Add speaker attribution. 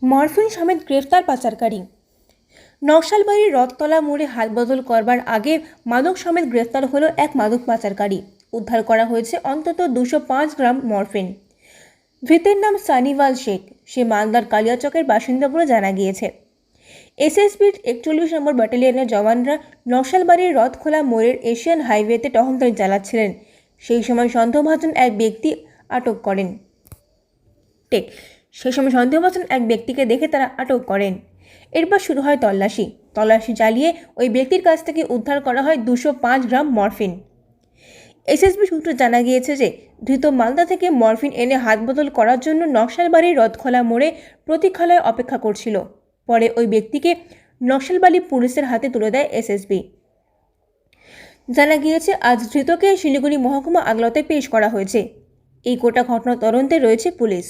Speaker 1: Morphine সমেত গ্রেফতার পাচারকারী। নকশালবাড়ির রথতলা মোড়ে হাত বদল করবার আগে মাদক সমেত গ্রেফতার হলো এক মাদক পাচারকারী। উদ্ধার করা হয়েছে অন্তত 205 গ্রাম মরফিন। ধৃতের নাম সানিওয়াল শেখ। সে মালদার কালিয়াচকের বাসিন্দা বলে জানা গিয়েছে। এসএসবির 41 নম্বর ব্যাটালিয়নের জওয়ানরা নকশালবাড়ির রথখোলা মোড়ের এশিয়ান হাইওয়েতে টহলদারি চালাচ্ছিলেন। সেই সময় সন্দেহভাজন এক ব্যক্তি আটক করেন। এক ব্যক্তিকে দেখে তারা আটক করেন। এরপর শুরু হয় তল্লাশি চালিয়ে ওই ব্যক্তির কাছ থেকে উদ্ধার করা হয় 205 গ্রাম মরফিন। এসএসবি সূত্রে জানা গিয়েছে যে ধৃত মালদা থেকে মরফিন এনে হাত বদল করার জন্য নকশালবাড়ির রথখোলা মোড়ে প্রতীক্ষালয়ে অপেক্ষা করছিল। পরে ওই ব্যক্তিকে নকশালবাড়ি পুলিশের হাতে তুলে দেয় এসএসবি। জানা গিয়েছে আজ ধৃতকে শিলিগুড়ি মহকুমা আদালতে পেশ করা হয়েছে। এই গোটা ঘটনা তদন্তে রয়েছে পুলিশ।